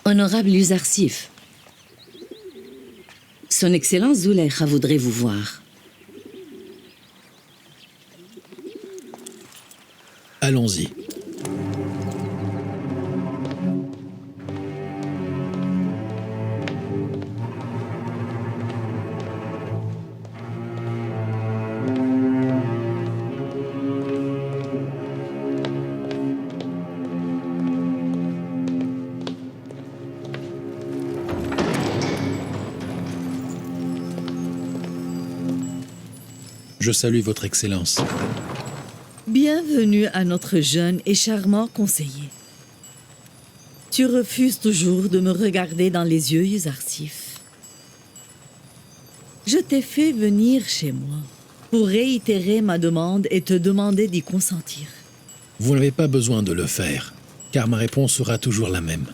Honorable Yuzarsif, Son Excellence Zulekha voudrait vous voir. Allons-y. Je salue votre Excellence. Bienvenue à notre jeune et charmant conseiller. Tu refuses toujours de me regarder dans les yeux, Yuzarsif. Je t'ai fait venir chez moi pour réitérer ma demande et te demander d'y consentir. Vous n'avez pas besoin de le faire, car ma réponse sera toujours la même.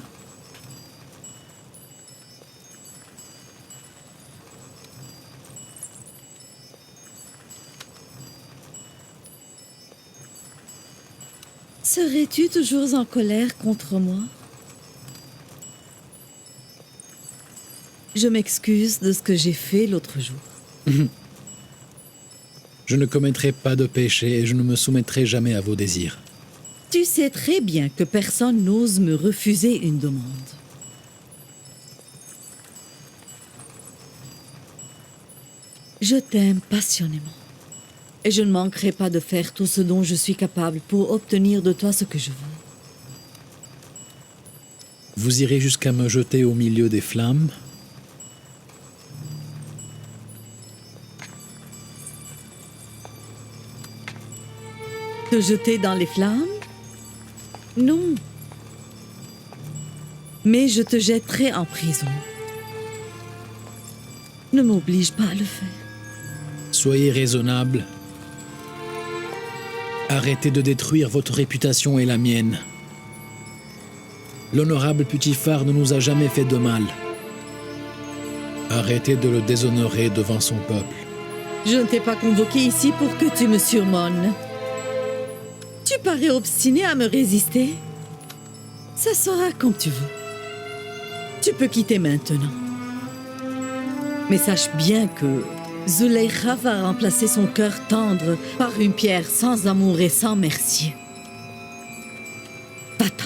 Serais-tu toujours en colère contre moi? Je m'excuse de ce que j'ai fait l'autre jour. Je ne commettrai pas de péché et je ne me soumettrai jamais à vos désirs. Tu sais très bien que personne n'ose me refuser une demande. Je t'aime passionnément. Et je ne manquerai pas de faire tout ce dont je suis capable pour obtenir de toi ce que je veux. Vous irez jusqu'à me jeter au milieu des flammes? Te jeter dans les flammes? Non. Mais je te jetterai en prison. Ne m'oblige pas à le faire. Soyez raisonnable. Arrêtez de détruire votre réputation et la mienne. L'honorable Putifar ne nous a jamais fait de mal. Arrêtez de le déshonorer devant son peuple. Je ne t'ai pas convoqué ici pour que tu me surmonnes. Tu parais obstiné à me résister. Ça sera comme tu veux. Tu peux quitter maintenant. Mais sache bien que Zulekha va remplacer son cœur tendre par une pierre sans amour et sans merci. Va-t'en.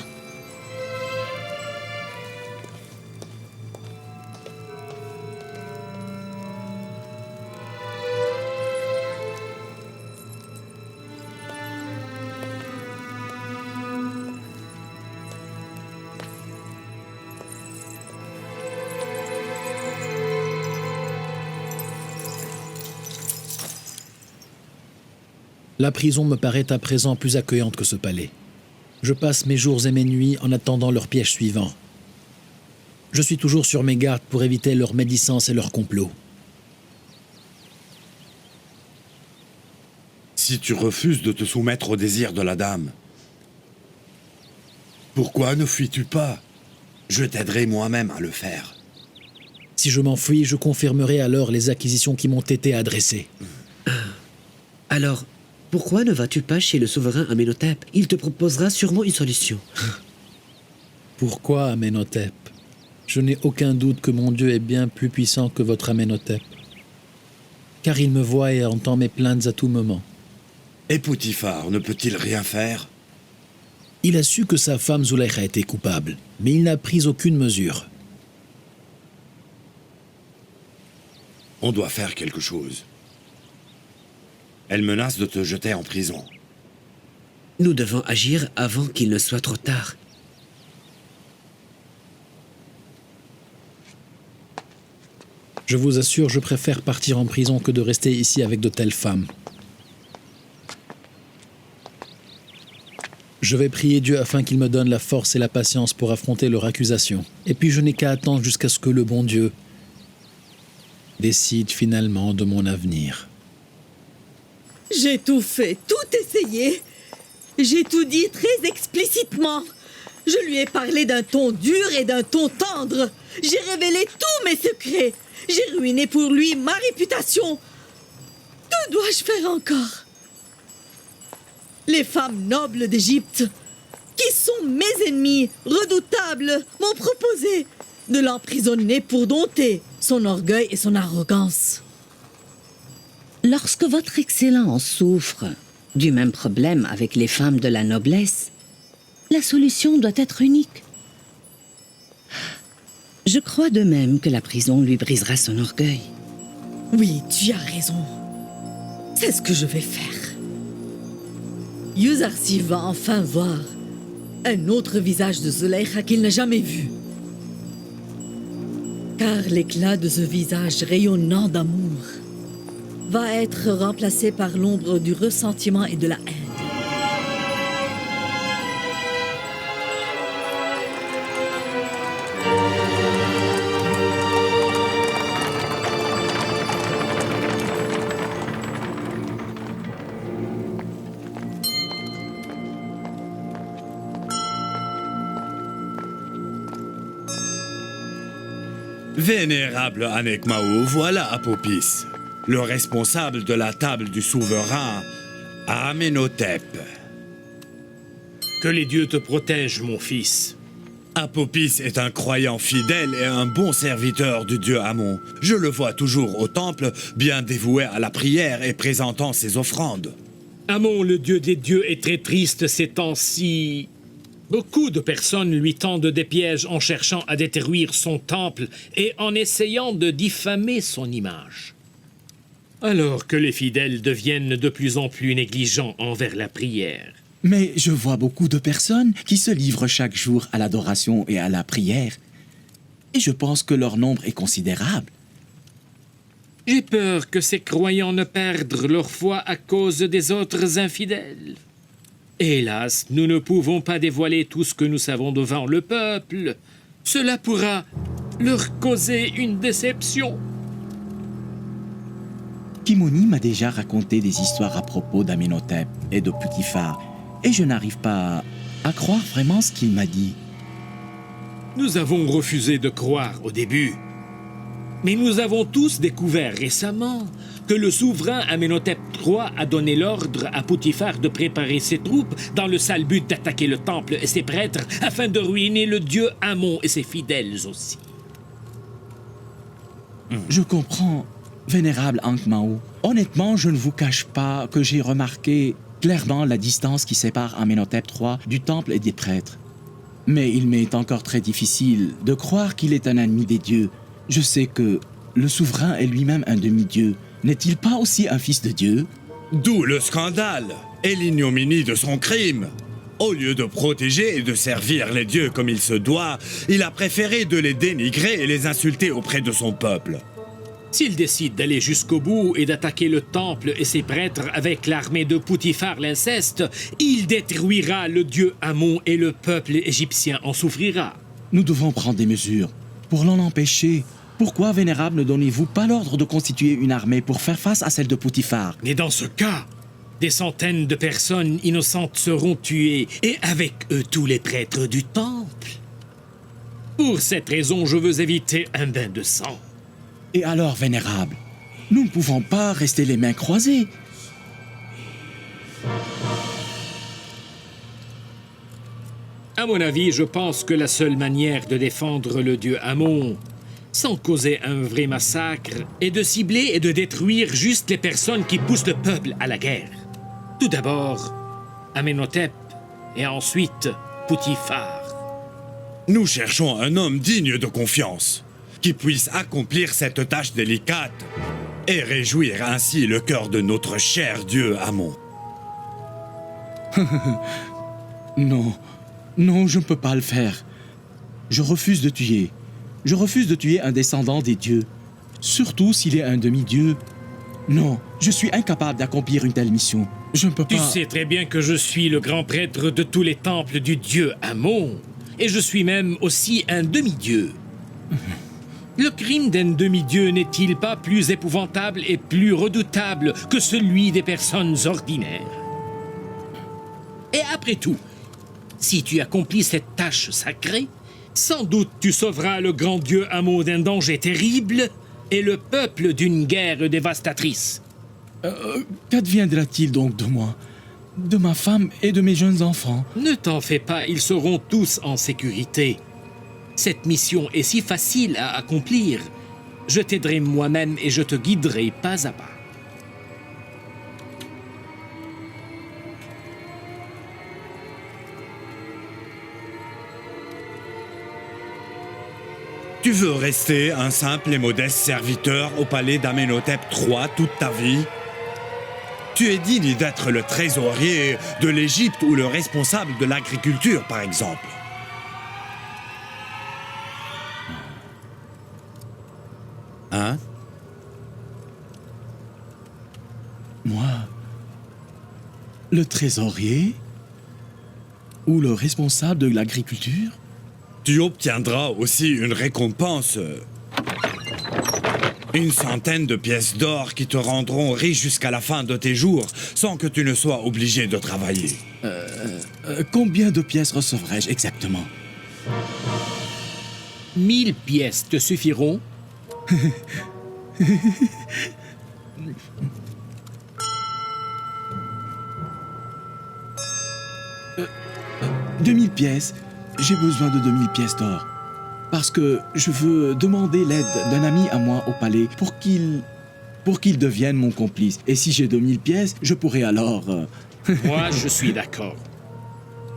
La prison me paraît à présent plus accueillante que ce palais. Je passe mes jours et mes nuits en attendant leur piège suivant. Je suis toujours sur mes gardes pour éviter leur médisance et leur complot. Si tu refuses de te soumettre aux désirs de la dame, pourquoi ne fuis-tu pas? Je t'aiderai moi-même à le faire. Si je m'enfuis, je confirmerai alors les acquisitions qui m'ont été adressées. Alors, pourquoi ne vas-tu pas chez le souverain Amenhotep? Il te proposera sûrement une solution. Pourquoi Amenhotep? Je n'ai aucun doute que mon Dieu est bien plus puissant que votre Amenhotep. Car il me voit et entend mes plaintes à tout moment. Et Putifar ne peut-il rien faire? Il a su que sa femme Zulekha était coupable, mais il n'a pris aucune mesure. On doit faire quelque chose. Elle menace de te jeter en prison. Nous devons agir avant qu'il ne soit trop tard. Je vous assure, je préfère partir en prison que de rester ici avec de telles femmes. Je vais prier Dieu afin qu'il me donne la force et la patience pour affronter leur accusation. Et puis je n'ai qu'à attendre jusqu'à ce que le bon Dieu décide finalement de mon avenir. J'ai tout fait, tout essayé. J'ai tout dit très explicitement. Je lui ai parlé d'un ton dur et d'un ton tendre. J'ai révélé tous mes secrets. J'ai ruiné pour lui ma réputation. Que dois-je faire encore? Les femmes nobles d'Égypte, qui sont mes ennemis redoutables m'ont proposé de l'emprisonner pour dompter son orgueil et son arrogance. Lorsque votre Excellence souffre du même problème avec les femmes de la noblesse, la solution doit être unique. Je crois de même que la prison lui brisera son orgueil. Oui, tu as raison. C'est ce que je vais faire. Yuzarsif va enfin voir un autre visage de Zuleyha qu'il n'a jamais vu. Car l'éclat de ce visage rayonnant d'amour va être remplacé par l'ombre du ressentiment et de la haine. Vénérable Anekmao, voilà Apopis, le responsable de la table du souverain Amenhotep. Que les dieux te protègent, mon fils. Apopis est un croyant fidèle et un bon serviteur du dieu Amon. Je le vois toujours au temple, bien dévoué à la prière et présentant ses offrandes. Amon, le dieu des dieux, est très triste ces temps-ci. Beaucoup de personnes lui tendent des pièges en cherchant à détruire son temple et en essayant de diffamer son image. Alors que les fidèles deviennent de plus en plus négligents envers la prière. Mais je vois beaucoup de personnes qui se livrent chaque jour à l'adoration et à la prière. Et je pense que leur nombre est considérable. J'ai peur que ces croyants ne perdent leur foi à cause des autres infidèles. Hélas, nous ne pouvons pas dévoiler tout ce que nous savons devant le peuple. Cela pourra leur causer une déception. Kimoni m'a déjà raconté des histoires à propos d'Amenhotep et de Putiphar, et je n'arrive pas à croire vraiment ce qu'il m'a dit. Nous avons refusé de croire au début. Mais nous avons tous découvert récemment que le souverain Amenhotep III a donné l'ordre à Putiphar de préparer ses troupes dans le sale but d'attaquer le temple et ses prêtres afin de ruiner le dieu Amon et ses fidèles aussi. Je comprends, vénérable Ankh-Mahou. Honnêtement, je ne vous cache pas que j'ai remarqué clairement la distance qui sépare Amenhotep III du temple et des prêtres. Mais il m'est encore très difficile de croire qu'il est un ennemi des dieux. Je sais que le souverain est lui-même un demi-dieu. N'est-il pas aussi un fils de Dieu? D'où le scandale et l'ignominie de son crime. Au lieu de protéger et de servir les dieux comme il se doit, il a préféré de les dénigrer et les insulter auprès de son peuple. S'il décide d'aller jusqu'au bout et d'attaquer le temple et ses prêtres avec l'armée de Putiphar l'inceste, il détruira le dieu Amon et le peuple égyptien en souffrira. Nous devons prendre des mesures pour l'en empêcher. Pourquoi, vénérable, ne donnez-vous pas l'ordre de constituer une armée pour faire face à celle de Putiphar? Mais dans ce cas, des centaines de personnes innocentes seront tuées, et avec eux tous les prêtres du temple. Pour cette raison, je veux éviter un bain de sang. Et alors, vénérable, nous ne pouvons pas rester les mains croisées. À mon avis, je pense que la seule manière de défendre le dieu Amon, sans causer un vrai massacre, est de cibler et de détruire juste les personnes qui poussent le peuple à la guerre. Tout d'abord, Amenhotep, et ensuite Putiphar. Nous cherchons un homme digne de confiance, qui puisse accomplir cette tâche délicate et réjouir ainsi le cœur de notre cher dieu Amon. Non, non, je ne peux pas le faire. Je refuse de tuer. Je refuse de tuer un descendant des dieux, surtout s'il est un demi-dieu. Non, je suis incapable d'accomplir une telle mission. Je ne peux pas... Tu sais très bien que je suis le grand prêtre de tous les temples du dieu Amon, et je suis même aussi un demi-dieu. Le crime d'un demi-dieu n'est-il pas plus épouvantable et plus redoutable que celui des personnes ordinaires? Et après tout, si tu accomplis cette tâche sacrée, sans doute tu sauveras le grand dieu Amon d'un danger terrible et le peuple d'une guerre dévastatrice. Qu'adviendra-t-il donc de moi? de ma femme et de mes jeunes enfants. Ne t'en fais pas, ils seront tous en sécurité. Cette mission est si facile à accomplir. Je t'aiderai moi-même et je te guiderai pas à pas. Tu veux rester un simple et modeste serviteur au palais d'Amenhotep III toute ta vie? Tu es digne d'être le trésorier de l'Égypte ou le responsable de l'agriculture, par exemple. Hein? Moi, le trésorier ou le responsable de l'agriculture? Tu obtiendras aussi une récompense. Une centaine de pièces d'or qui te rendront riche jusqu'à la fin de tes jours, sans que tu ne sois obligé de travailler. Combien de pièces recevrai-je exactement? 1000 pièces te suffiront? 2000 pièces. J'ai besoin de 2000 pièces d'or. Parce que je veux demander l'aide d'un ami à moi au palais pour qu'il devienne mon complice. Et si j'ai 2000 pièces, je pourrai alors... Moi, je suis d'accord.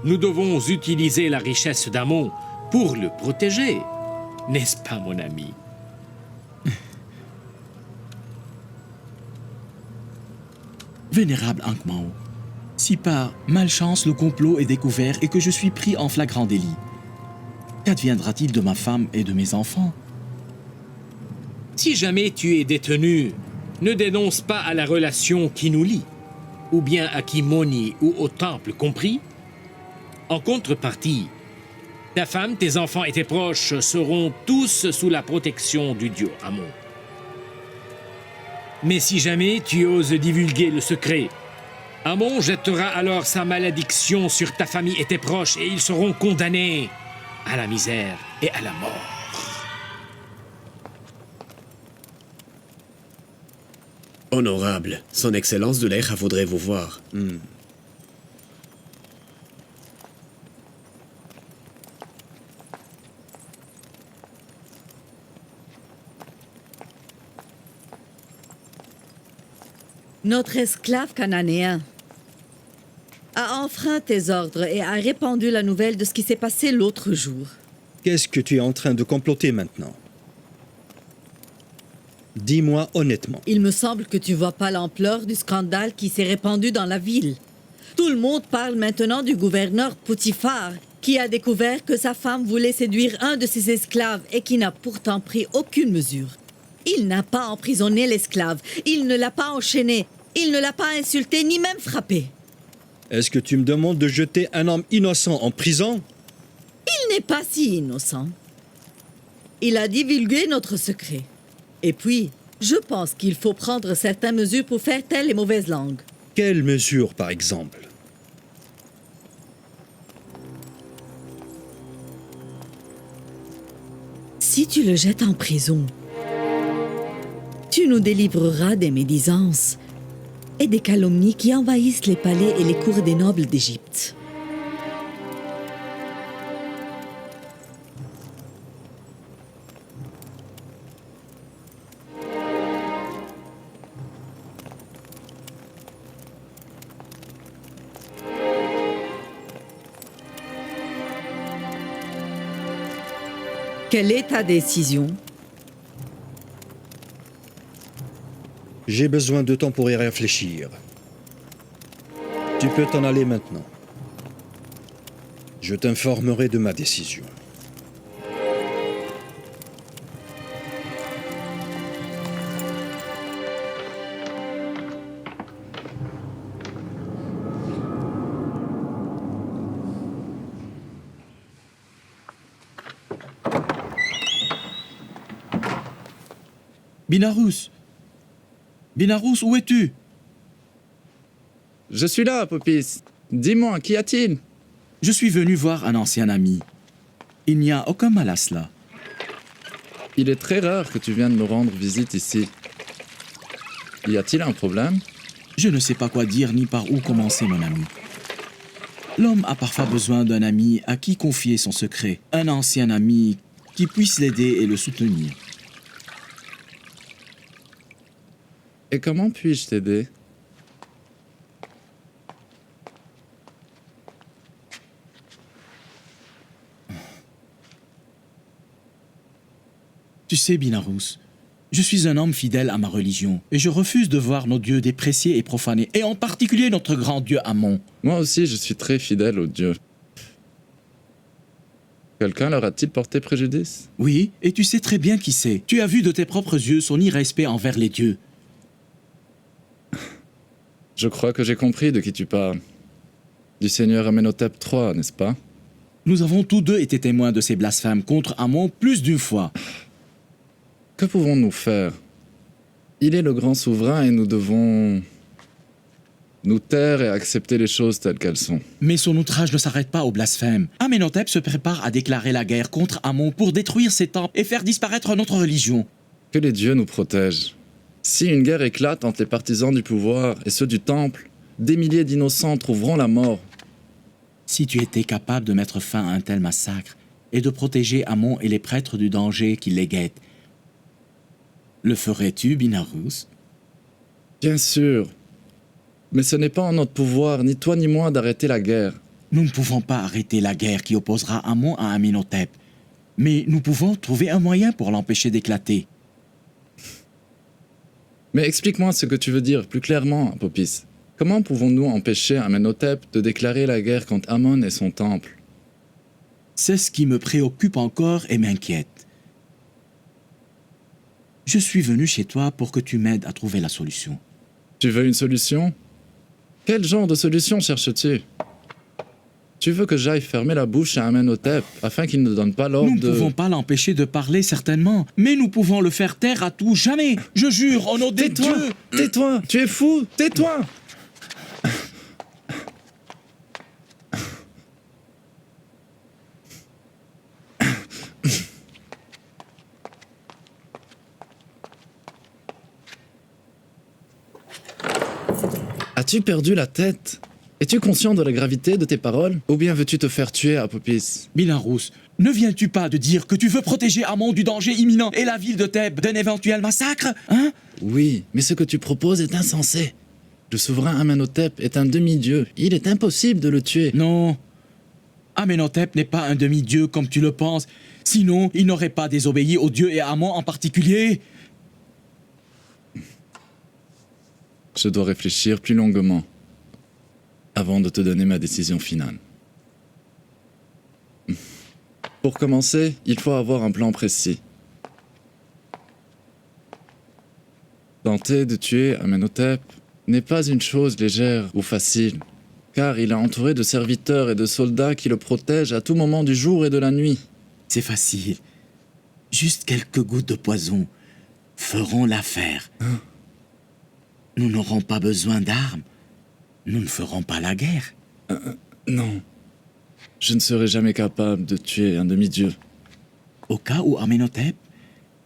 Nous devons utiliser la richesse d'Amon pour le protéger. N'est-ce pas, mon ami? Vénérable Ankh-Mao, si par malchance le complot est découvert et que je suis pris en flagrant délit, qu'adviendra-t-il de ma femme et de mes enfants? Si jamais tu es détenu, ne dénonce pas à la relation qui nous lie, ou bien à Kimoni ou au temple compris. En contrepartie, ta femme, tes enfants et tes proches seront tous sous la protection du dieu Amon. Mais si jamais tu oses divulguer le secret, Amon jettera alors sa malédiction sur ta famille et tes proches et ils seront condamnés à la misère et à la mort. Honorable, son excellence de l'Echa voudrait vous voir. Notre esclave cananéen a enfreint tes ordres et a répandu la nouvelle de ce qui s'est passé l'autre jour. Qu'est-ce que tu es en train de comploter maintenant? Dis-moi honnêtement. Il me semble que tu vois pas l'ampleur du scandale qui s'est répandu dans la ville. Tout le monde parle maintenant du gouverneur Potiphar, qui a découvert que sa femme voulait séduire un de ses esclaves et qui n'a pourtant pris aucune mesure. Il n'a pas emprisonné l'esclave, il ne l'a pas enchaîné, il ne l'a pas insulté ni même frappé. Est-ce que tu me demandes de jeter un homme innocent en prison? Il n'est pas si innocent. Il a divulgué notre secret. Et puis, je pense qu'il faut prendre certaines mesures pour faire taire les mauvaises langues. Quelles mesures, par exemple? Si tu le jettes en prison, tu nous délivreras des médisances et des calomnies qui envahissent les palais et les cours des nobles d'Égypte. Quelle est ta décision? J'ai besoin de temps pour y réfléchir. Tu peux t'en aller maintenant. Je t'informerai de ma décision. Binarous! Binarous, où es-tu? Je suis là, Popis. Dis-moi, qu'y a-t-il? Je suis venu voir un ancien ami. Il n'y a aucun mal à cela. Il est très rare que tu viennes nous rendre visite ici. Y a-t-il un problème? Je ne sais pas quoi dire ni par où commencer, mon ami. L'homme a parfois besoin d'un ami à qui confier son secret, un ancien ami qui puisse l'aider et le soutenir. Et comment puis-je t'aider? Tu sais, Binarous, je suis un homme fidèle à ma religion, et je refuse de voir nos dieux dépréciés et profanés, et en particulier notre grand dieu Amon. Moi aussi, je suis très fidèle aux dieux. Quelqu'un leur a-t-il porté préjudice? Oui, et tu sais très bien qui c'est. Tu as vu de tes propres yeux son irrespect envers les dieux. Je crois que j'ai compris de qui tu parles. Du seigneur Amenhotep III, n'est-ce pas? Nous avons tous deux été témoins de ces blasphèmes contre Amon plus d'une fois. Que pouvons-nous faire? Il est le grand souverain et nous devons nous taire et accepter les choses telles qu'elles sont. Mais son outrage ne s'arrête pas au blasphème. Amenhotep se prépare à déclarer la guerre contre Amon pour détruire ses temples et faire disparaître notre religion. Que les dieux nous protègent. Si une guerre éclate entre les partisans du pouvoir et ceux du temple, des milliers d'innocents trouveront la mort. Si tu étais capable de mettre fin à un tel massacre et de protéger Amon et les prêtres du danger qui les guette, le ferais-tu, Binarous? Bien sûr. Mais ce n'est pas en notre pouvoir, ni toi ni moi, d'arrêter la guerre. Nous ne pouvons pas arrêter la guerre qui opposera Amon à Amenhotep. Mais nous pouvons trouver un moyen pour l'empêcher d'éclater. Mais explique-moi ce que tu veux dire plus clairement, Apopis. Comment pouvons-nous empêcher Amenhotep de déclarer la guerre contre Amon et son temple? C'est ce qui me préoccupe encore et m'inquiète. Je suis venu chez toi pour que tu m'aides à trouver la solution. Tu veux une solution? Quel genre de solution cherches-tu? Tu veux que j'aille fermer la bouche à Amenhotep afin qu'il ne donne pas l'ordre Nous ne de... pouvons pas l'empêcher de parler, certainement, mais nous pouvons le faire taire à tout jamais. Je jure, au nom des Tais-toi! dieux. Tais-toi! Tu es fou! Tais-toi! As-tu perdu la tête? Es-tu conscient de la gravité de tes paroles? Ou bien veux-tu te faire tuer, Apopis? Binarous, ne viens-tu pas de dire que tu veux protéger Amon du danger imminent et la ville de Thèbes d'un éventuel massacre, hein? Oui, mais ce que tu proposes est insensé. Le souverain Amenhotep est un demi-dieu. Il est impossible de le tuer. Non. Amenhotep n'est pas un demi-dieu comme tu le penses. Sinon, il n'aurait pas désobéi aux dieux et à Amon en particulier. Je dois réfléchir plus longuement avant de te donner ma décision finale. Pour commencer, il faut avoir un plan précis. Tenter de tuer Amenhotep n'est pas une chose légère ou facile, car il est entouré de serviteurs et de soldats qui le protègent à tout moment du jour et de la nuit. C'est facile. Juste quelques gouttes de poison feront l'affaire. Hein? Nous n'aurons pas besoin d'armes. Nous ne ferons pas la guerre. Non. Je ne serai jamais capable de tuer un demi-dieu. Au cas où Amenhotep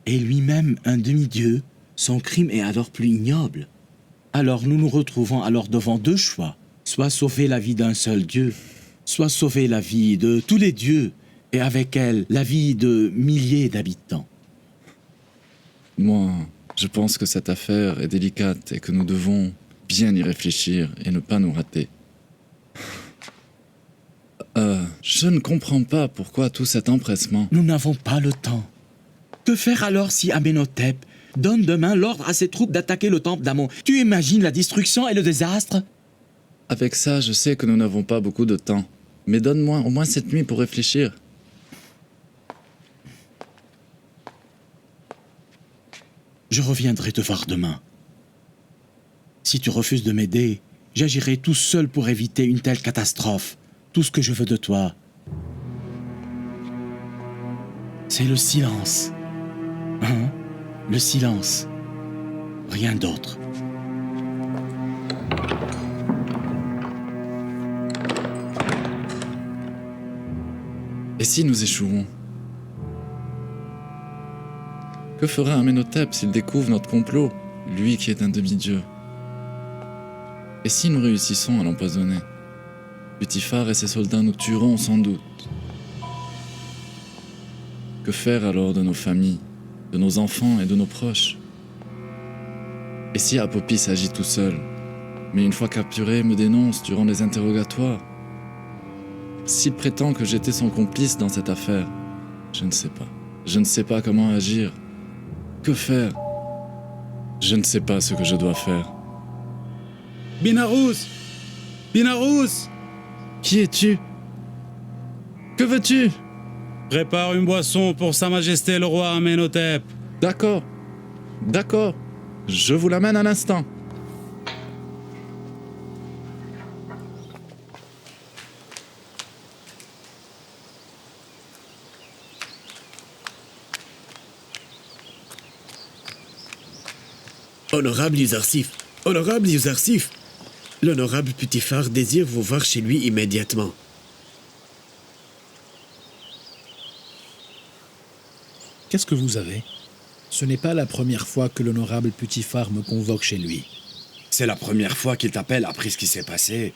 est lui-même un demi-dieu, son crime est alors plus ignoble. Alors nous nous retrouvons alors devant deux choix. Soit sauver la vie d'un seul dieu, soit sauver la vie de tous les dieux, et avec elle, la vie de milliers d'habitants. Moi, je pense que cette affaire est délicate et que nous devons bien y réfléchir et ne pas nous rater. Je ne comprends pas pourquoi tout cet empressement. Nous n'avons pas le temps. Que faire alors si Amenhotep donne demain l'ordre à ses troupes d'attaquer le temple d'Amon? Tu imagines la destruction et le désastre? Avec ça, je sais que nous n'avons pas beaucoup de temps. Mais donne-moi au moins cette nuit pour réfléchir. Je reviendrai te voir demain. Si tu refuses de m'aider, j'agirai tout seul pour éviter une telle catastrophe. Tout ce que je veux de toi, c'est le silence. Hein? Le silence. Rien d'autre. Et si nous échouons? Que fera Amenhotep s'il découvre notre complot, lui qui est un demi-dieu? Et si nous réussissons à l'empoisonner, Putiphar et ses soldats nous tueront sans doute. Que faire alors de nos familles, de nos enfants et de nos proches? Et si Apopis agit tout seul, mais une fois capturé me dénonce durant les interrogatoires? S'il prétend que j'étais son complice dans cette affaire, je ne sais pas. Je ne sais pas comment agir. Que faire? Je ne sais pas ce que je dois faire. Binarous! Binarous! Qui es-tu? Que veux-tu? Prépare une boisson pour Sa Majesté le roi Amenhotep. D'accord. D'accord. Je vous l'amène un instant. Honorable Yuzarsif, l'honorable Putiphar désire vous voir chez lui immédiatement. Qu'est-ce que vous avez? Ce n'est pas la première fois que l'honorable Putiphar me convoque chez lui. C'est la première fois qu'il t'appelle après ce qui s'est passé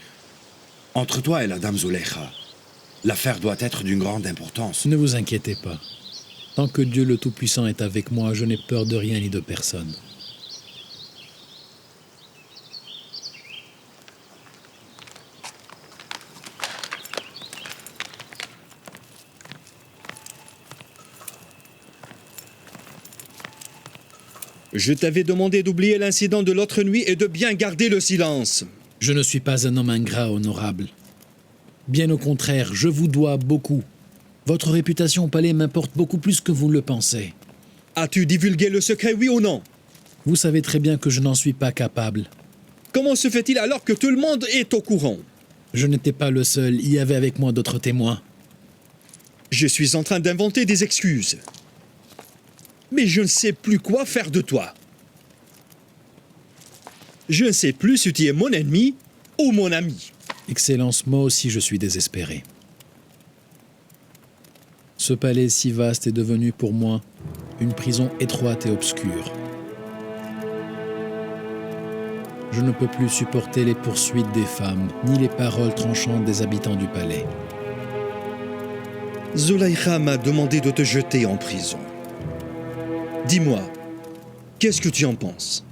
entre toi et la dame Zulekha. L'affaire doit être d'une grande importance. Ne vous inquiétez pas. Tant que Dieu le Tout-Puissant est avec moi, je n'ai peur de rien ni de personne. Je t'avais demandé d'oublier l'incident de l'autre nuit et de bien garder le silence. Je ne suis pas un homme ingrat, honorable. Bien au contraire, je vous dois beaucoup. Votre réputation au palais m'importe beaucoup plus que vous le pensez. As-tu divulgué le secret, oui ou non? Vous savez très bien que je n'en suis pas capable. Comment se fait-il alors que tout le monde est au courant? Je n'étais pas le seul, il y avait avec moi d'autres témoins. Je suis en train d'inventer des excuses. Mais je ne sais plus quoi faire de toi. Je ne sais plus si tu es mon ennemi ou mon ami. Excellence, moi aussi je suis désespéré. Ce palais si vaste est devenu pour moi une prison étroite et obscure. Je ne peux plus supporter les poursuites des femmes, ni les paroles tranchantes des habitants du palais. Zulekha m'a demandé de te jeter en prison. Dis-moi, qu'est-ce que tu en penses?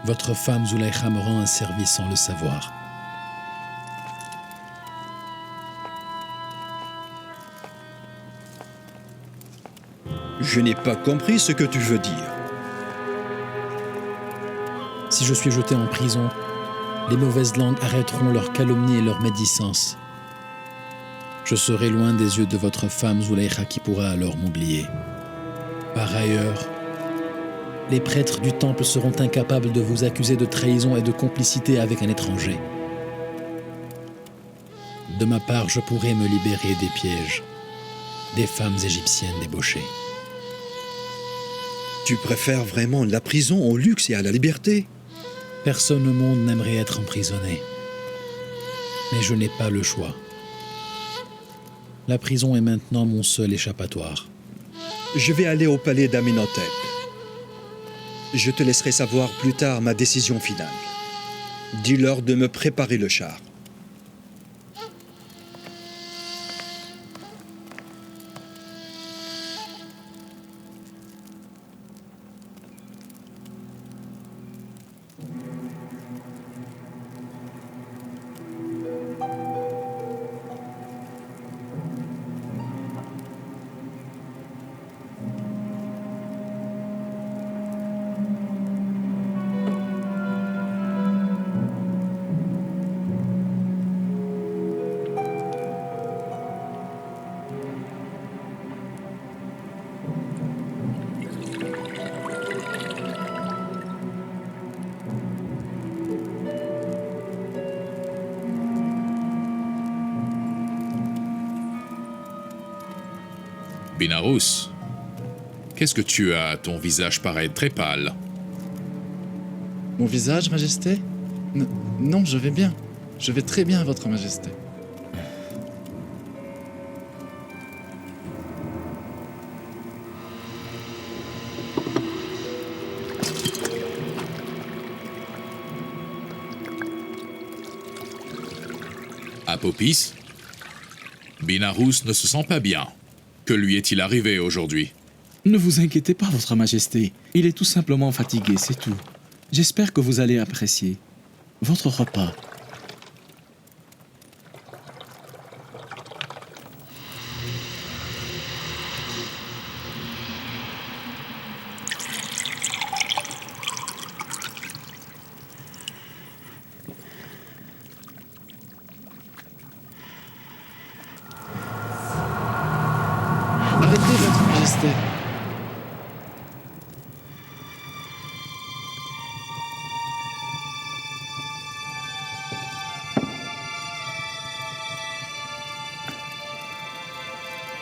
Votre femme Zulekha me rend un service sans le savoir. Je n'ai pas compris ce que tu veux dire. Si je suis jeté en prison, les mauvaises langues arrêteront leurs calomnies et leurs médisances. Je serai loin des yeux de votre femme Zulekha qui pourra alors m'oublier. Par ailleurs, les prêtres du temple seront incapables de vous accuser de trahison et de complicité avec un étranger. De ma part, je pourrai me libérer des pièges, des femmes égyptiennes débauchées. Tu préfères vraiment la prison au luxe et à la liberté? Personne au monde n'aimerait être emprisonné. Mais je n'ai pas le choix. La prison est maintenant mon seul échappatoire. Je vais aller au palais d'Amenhotep. Je te laisserai savoir plus tard ma décision finale. Dis-leur de me préparer le char. Binarous, qu'est-ce que tu as? Ton visage paraît très pâle. Mon visage, Majesté? Non, je vais bien. Je vais très bien, Votre Majesté. Apopis, Binarous ne se sent pas bien. Que lui est-il arrivé aujourd'hui? Ne vous inquiétez pas, Votre Majesté. Il est tout simplement fatigué, c'est tout. J'espère que vous allez apprécier votre repas. Arrêtez, Votre Majesté.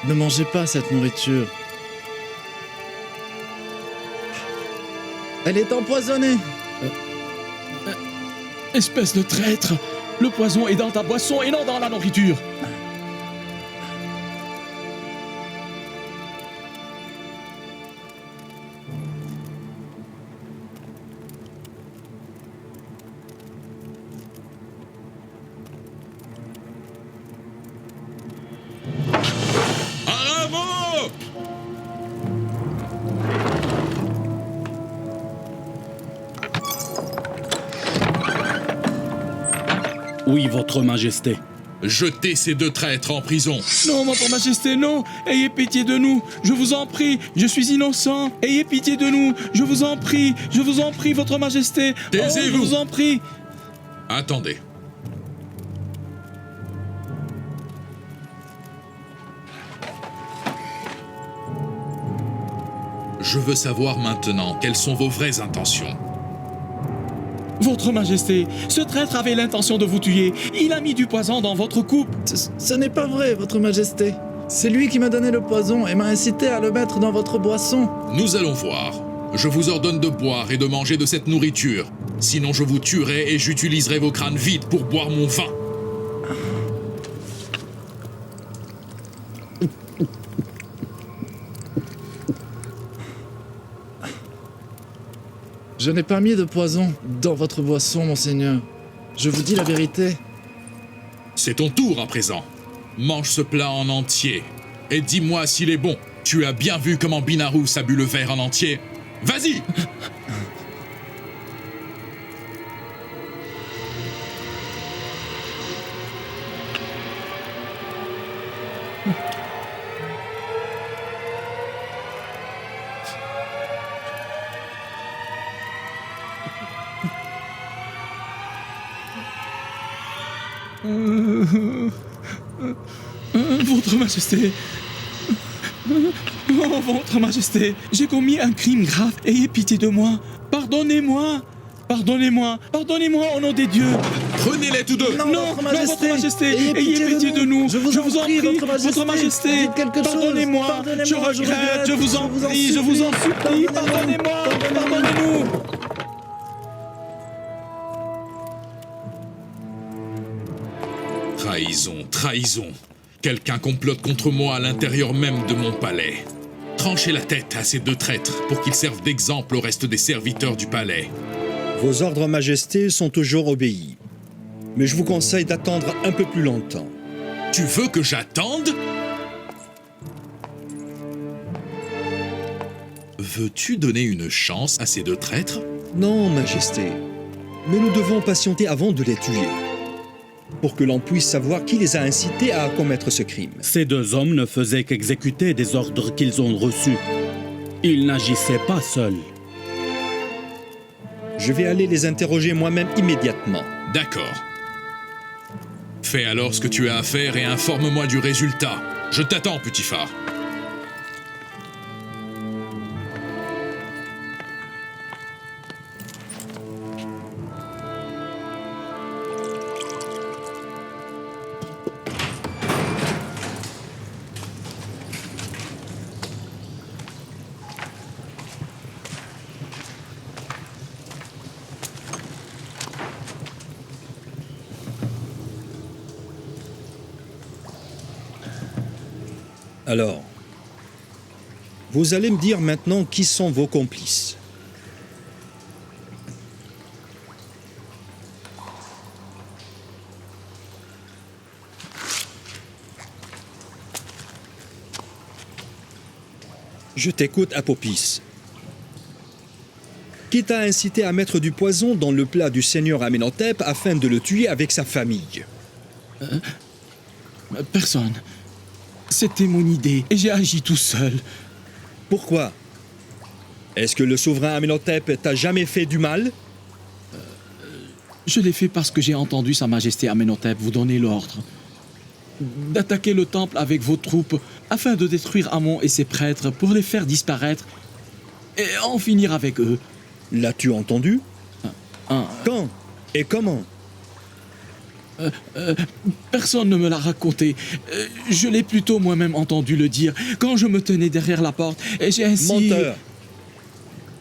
Ne mangez pas cette nourriture. Elle est empoisonnée. Espèce de traître! Le poison est dans ta boisson et non dans la nourriture! Aramo! Oui, Votre Majesté. Jetez ces deux traîtres en prison. Non, Votre Majesté, non! Ayez pitié de nous! Je vous en prie! Je suis innocent! Ayez pitié de nous! Je vous en prie! Je vous en prie, Votre Majesté! Taisez-vous. Je vous en prie! Attendez. Je veux savoir maintenant quelles sont vos vraies intentions. Votre Majesté, ce traître avait l'intention de vous tuer. Il a mis du poison dans votre coupe. Ce n'est pas vrai, Votre Majesté. C'est lui qui m'a donné le poison et m'a incité à le mettre dans votre boisson. Nous allons voir. Je vous ordonne de boire et de manger de cette nourriture. Sinon je vous tuerai et j'utiliserai vos crânes vides pour boire mon vin. Je n'ai pas mis de poison dans votre boisson, monseigneur. Je vous dis la vérité. C'est ton tour à présent. Mange ce plat en entier. Et dis-moi s'il est bon. Tu as bien vu comment Binarous a bu le verre en entier. Vas-y! Votre Majesté. Oh, Votre Majesté, j'ai commis un crime grave. Ayez pitié de moi. Pardonnez-moi. Pardonnez-moi. Pardonnez-moi au nom des dieux. Prenez-les tous deux. Non, Votre Majesté, ayez pitié de nous. Je vous en prie, Votre Majesté. Pardonnez-moi. Je regrette. Je vous en prie. Je vous en supplie. Pardonnez-moi. Pardonnez-nous. Trahison, trahison. Quelqu'un complote contre moi à l'intérieur même de mon palais. Tranchez la tête à ces deux traîtres pour qu'ils servent d'exemple au reste des serviteurs du palais. Vos ordres, Majesté, sont toujours obéis. Mais je vous conseille d'attendre un peu plus longtemps. Tu veux que j'attende? Veux-tu donner une chance à ces deux traîtres? Non, Majesté. Mais nous devons patienter avant de les tuer. Pour que l'on puisse savoir qui les a incités à commettre ce crime. Ces deux hommes ne faisaient qu'exécuter des ordres qu'ils ont reçus. Ils n'agissaient pas seuls. Je vais aller les interroger moi-même immédiatement. D'accord. Fais alors ce que tu as à faire et informe-moi du résultat. Je t'attends, petit phare. Alors, vous allez me dire maintenant qui sont vos complices. Je t'écoute, Apopis. Qui t'a incité à mettre du poison dans le plat du seigneur Amenhotep afin de le tuer avec sa famille? Personne. C'était mon idée et j'ai agi tout seul. Pourquoi? Est-ce que le souverain Amenhotep t'a jamais fait du mal? Je l'ai fait parce que j'ai entendu Sa Majesté Amenhotep vous donner l'ordre d'attaquer le temple avec vos troupes afin de détruire Amon et ses prêtres pour les faire disparaître et en finir avec eux. L'as-tu entendu? Quand et comment? Personne ne me l'a raconté. Je l'ai plutôt moi-même entendu le dire quand je me tenais derrière la porte et j'ai ainsi... Menteur!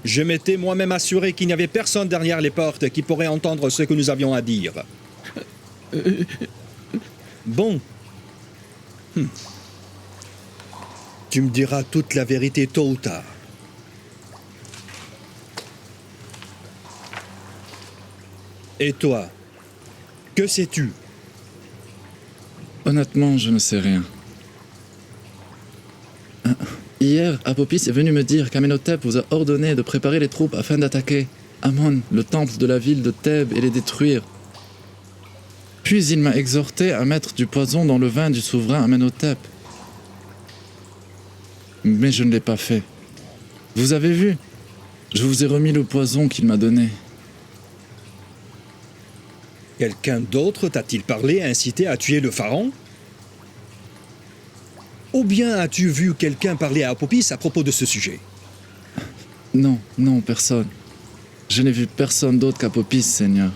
Je m'étais moi-même assuré qu'il n'y avait personne derrière les portes qui pourrait entendre ce que nous avions à dire. Bon. Tu me diras toute la vérité tôt ou tard. Et toi, que sais-tu? Honnêtement, je ne sais rien. Hier, Apopis est venu me dire qu'Amenhotep vous a ordonné de préparer les troupes afin d'attaquer Amon, le temple de la ville de Thèbes, et les détruire. Puis il m'a exhorté à mettre du poison dans le vin du souverain Amenhotep. Mais je ne l'ai pas fait. Vous avez vu? Je vous ai remis le poison qu'il m'a donné. Quelqu'un d'autre t'a-t-il parlé et incité à tuer le pharaon? Ou bien as-tu vu quelqu'un parler à Apopis à propos de ce sujet? Non, non, personne. Je n'ai vu personne d'autre qu'Apopis, Seigneur.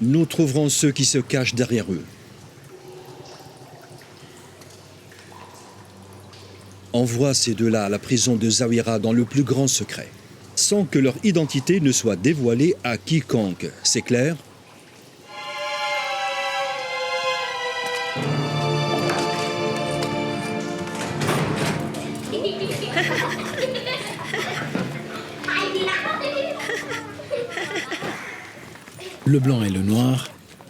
Nous trouverons ceux qui se cachent derrière eux. Envoie ces deux-là à la prison de Zawira dans le plus grand secret, sans que leur identité ne soit dévoilée à quiconque. C'est clair? Le blanc et le noir,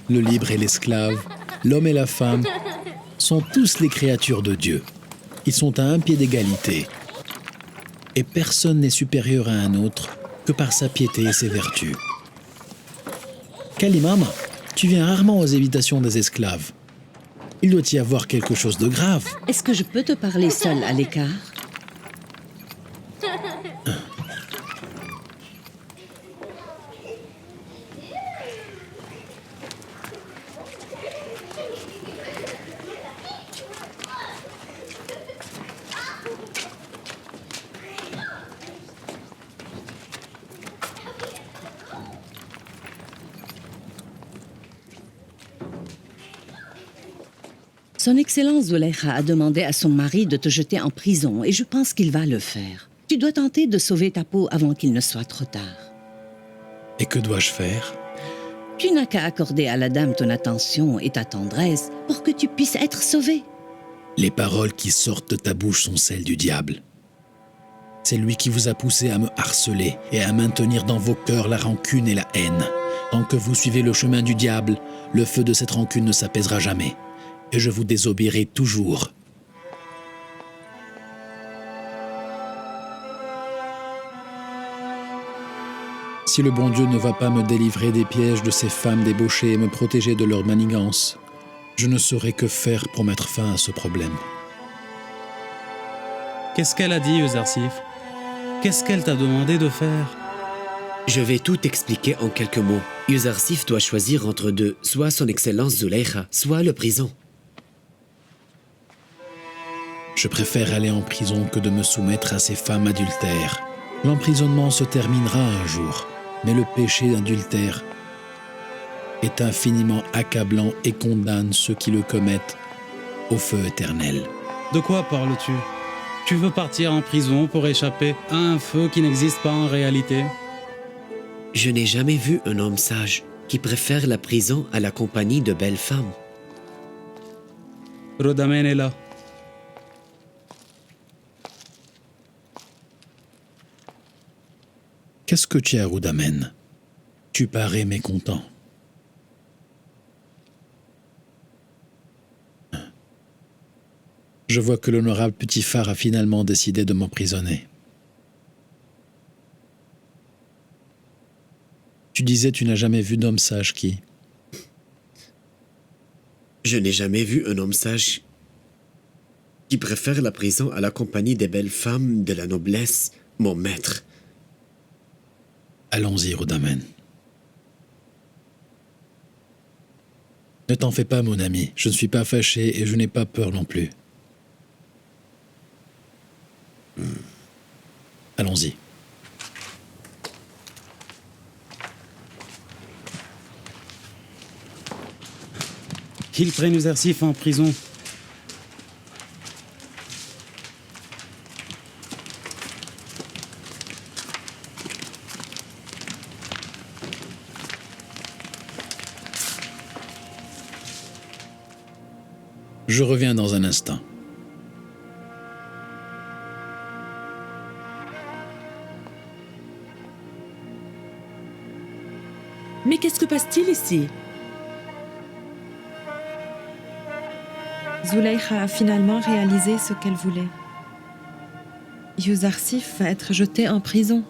le libre et l'esclave, l'homme et la femme sont tous les créatures de Dieu. Ils sont à un pied d'égalité. Et personne n'est supérieur à un autre que par sa piété et ses vertus. Kalimama, tu viens rarement aux invitations des esclaves. Il doit y avoir quelque chose de grave. Est-ce que je peux te parler seul à l'écart? Son Excellence Zulekha a demandé à son mari de te jeter en prison et je pense qu'il va le faire. Tu dois tenter de sauver ta peau avant qu'il ne soit trop tard. Et que dois-je faire? Tu n'as qu'à accorder à la dame ton attention et ta tendresse pour que tu puisses être sauvé. Les paroles qui sortent de ta bouche sont celles du diable. C'est lui qui vous a poussé à me harceler et à maintenir dans vos cœurs la rancune et la haine. Tant que vous suivez le chemin du diable, le feu de cette rancune ne s'apaisera jamais. Et je vous désobéirai toujours. Si le bon Dieu ne va pas me délivrer des pièges de ces femmes débauchées et me protéger de leur manigance, je ne saurais que faire pour mettre fin à ce problème. Qu'est-ce qu'elle a dit, Uzarsif? Qu'est-ce qu'elle t'a demandé de faire? Je vais tout expliquer en quelques mots. Uzarsif doit choisir entre deux, soit son Excellence Zulekha, soit le prison. Je préfère aller en prison que de me soumettre à ces femmes adultères. L'emprisonnement se terminera un jour, mais le péché d'adultère est infiniment accablant et condamne ceux qui le commettent au feu éternel. De quoi parles-tu? Tu veux partir en prison pour échapper à un feu qui n'existe pas en réalité? Je n'ai jamais vu un homme sage qui préfère la prison à la compagnie de belles femmes. Rodamen est là. Qu'est-ce que tu as, Rudamen? Tu parais mécontent. Je vois que l'honorable Putiphar a finalement décidé de m'emprisonner. Tu disais tu n'as jamais vu d'homme sage qui? Je n'ai jamais vu un homme sage qui préfère la prison à la compagnie des belles femmes de la noblesse, mon maître. Allons-y, Rudamen. Ne t'en fais pas, mon ami. Je ne suis pas fâché et je n'ai pas peur non plus. Allons-y. Qu'ils prennent Uzarsif en prison. Je reviens dans un instant. Mais qu'est-ce que passe-t-il ici? Zuleyha a finalement réalisé ce qu'elle voulait. Uzarsif va être jeté en prison.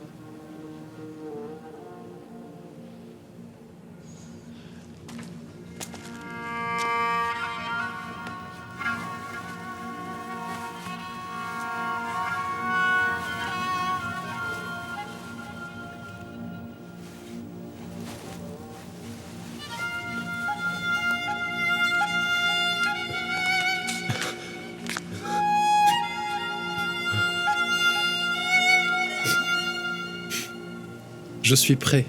Je suis prêt.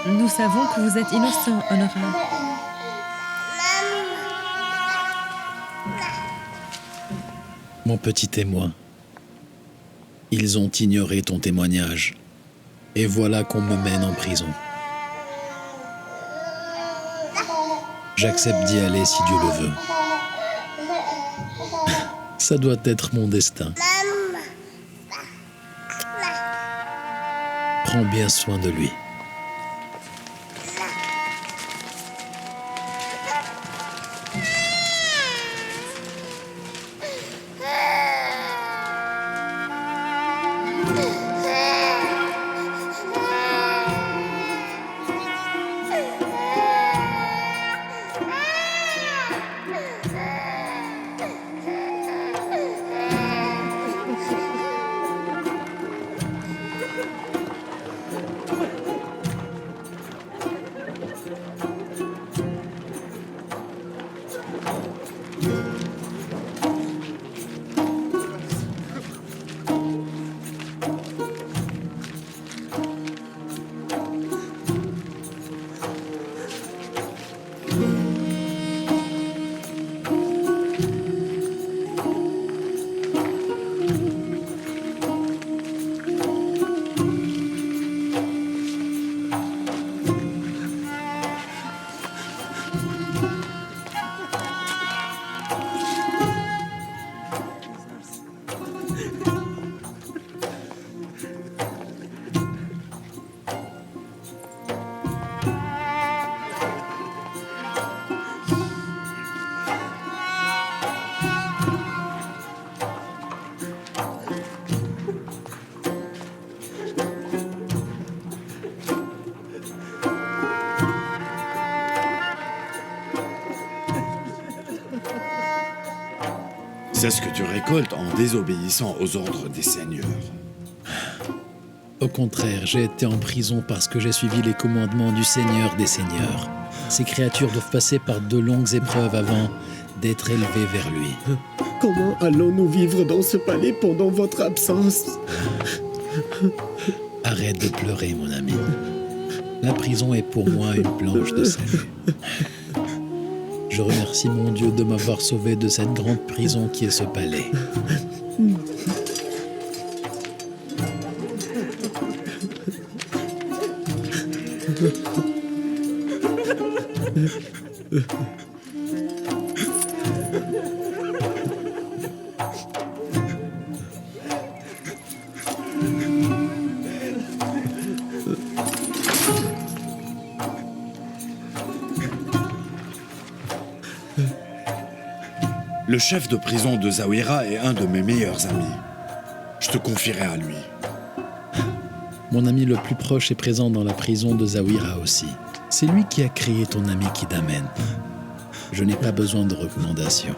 Nous savons que vous êtes innocent, honorable. Mon petit témoin, ils ont ignoré ton témoignage. Et voilà qu'on me mène en prison. J'accepte d'y aller si Dieu le veut. Ça doit être mon destin. Prends bien soin de lui. C'est ce que tu récoltes en désobéissant aux ordres des seigneurs. Au contraire, j'ai été en prison parce que j'ai suivi les commandements du Seigneur des Seigneurs. Ces créatures doivent passer par de longues épreuves avant d'être élevées vers lui. Comment allons-nous vivre dans ce palais pendant votre absence? Arrête de pleurer, mon ami. La prison est pour moi une planche de salut. Je remercie mon Dieu de m'avoir sauvé de cette grande prison qui est ce palais. Le chef de prison de Zaouira est un de mes meilleurs amis. Je te confierai à lui. Mon ami le plus proche est présent dans la prison de Zaouira aussi. C'est lui qui a créé ton ami Kidamen. Je n'ai pas besoin de recommandations.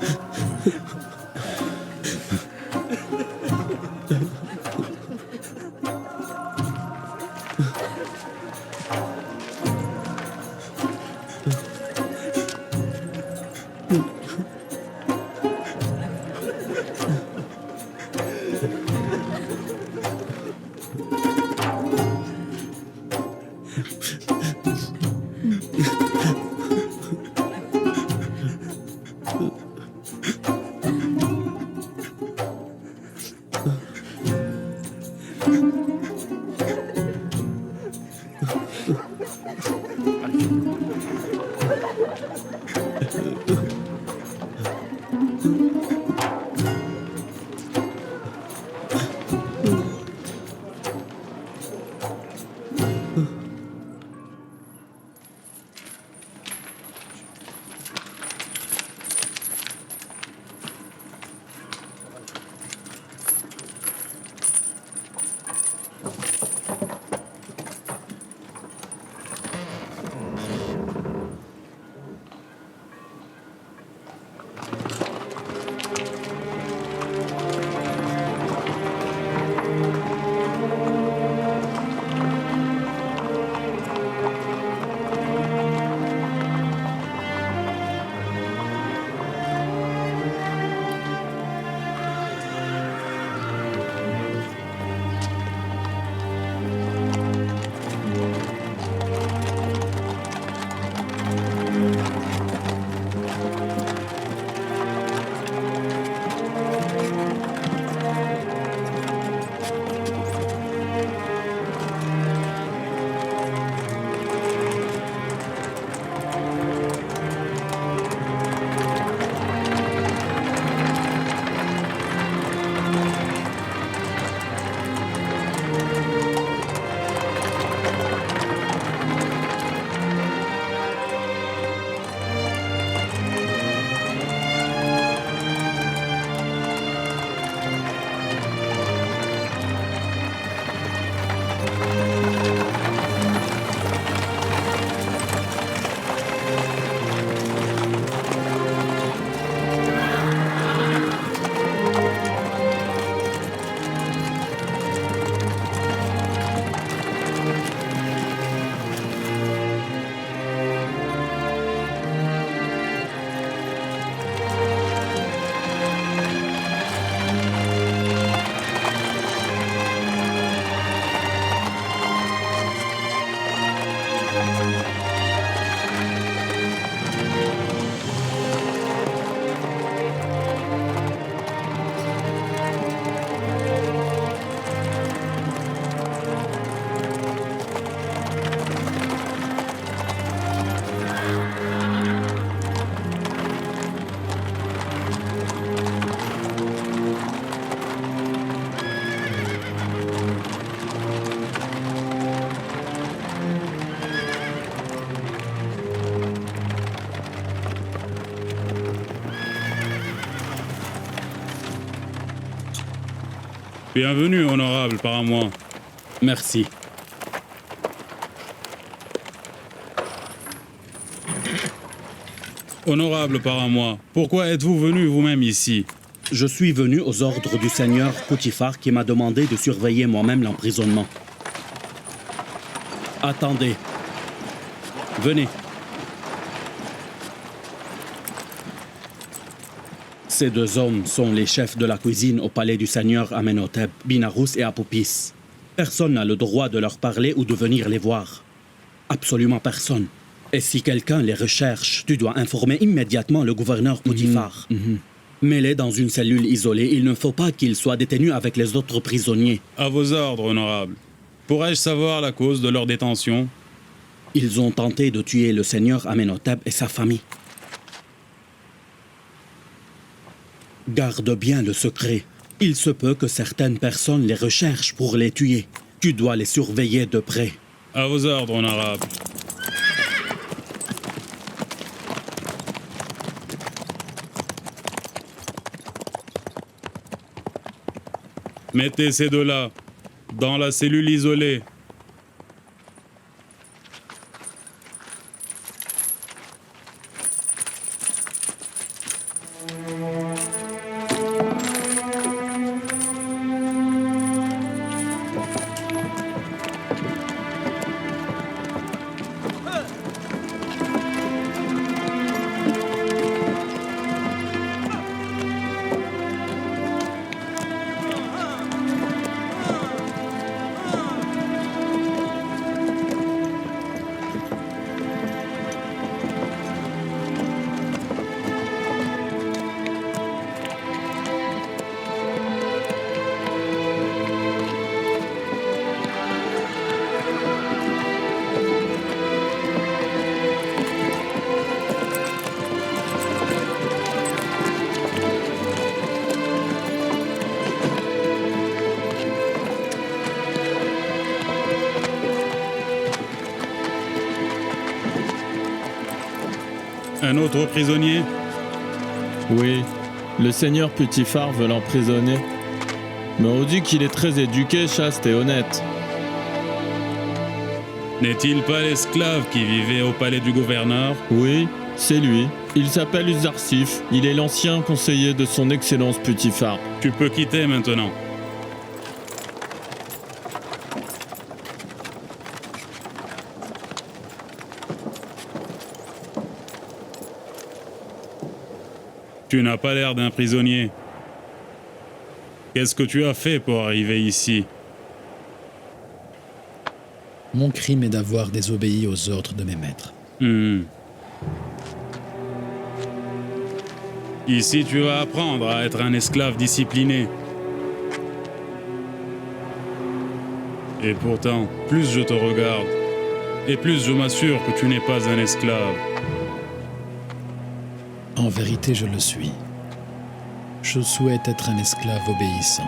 Bienvenue, honorable, par moi. Merci. Honorable par moi, pourquoi êtes-vous venu vous-même ici? Je suis venu aux ordres du seigneur Poutifar qui m'a demandé de surveiller moi-même l'emprisonnement. Attendez. Venez. Ces deux hommes sont les chefs de la cuisine au palais du seigneur Amenhotep, Binarous et Apopis. Personne n'a le droit de leur parler ou de venir les voir. Absolument personne. Et si quelqu'un les recherche, tu dois informer immédiatement le gouverneur Poutifar. Mets-les dans une cellule isolée. Il ne faut pas qu'ils soient détenus avec les autres prisonniers. À vos ordres, honorable. Pourrais-je savoir la cause de leur détention? Ils ont tenté de tuer le seigneur Amenhotep et sa famille. Garde bien le secret. Il se peut que certaines personnes les recherchent pour les tuer. Tu dois les surveiller de près. À vos ordres, en arabe. Mettez ces deux-là dans la cellule isolée. Un autre prisonnier? Oui, le seigneur Putiphar veut l'emprisonner. Mais on dit qu'il est très éduqué, chaste et honnête. N'est-il pas l'esclave qui vivait au palais du gouverneur? Oui, c'est lui. Il s'appelle Uzarsif. Il est l'ancien conseiller de son excellence Putiphar. Tu peux quitter maintenant. Tu n'as pas l'air d'un prisonnier. Qu'est-ce que tu as fait pour arriver ici? Mon crime est d'avoir désobéi aux ordres de mes maîtres. Ici, tu vas apprendre à être un esclave discipliné. Et pourtant, plus je te regarde, et plus je m'assure que tu n'es pas un esclave. En vérité, je le suis. Je souhaite être un esclave obéissant.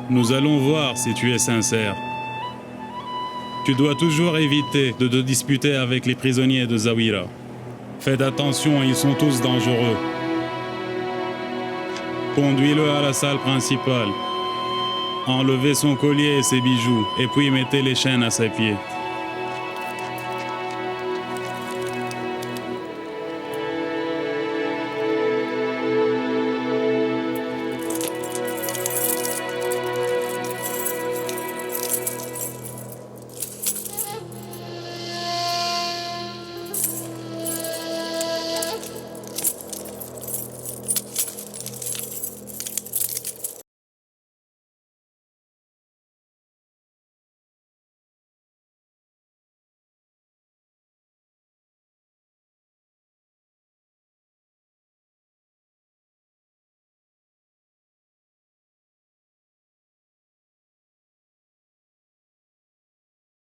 Nous allons voir si tu es sincère. Tu dois toujours éviter de te disputer avec les prisonniers de Zawira. Faites attention, ils sont tous dangereux. Conduis-le à la salle principale. Enlevez son collier et ses bijoux, et puis mettez les chaînes à ses pieds.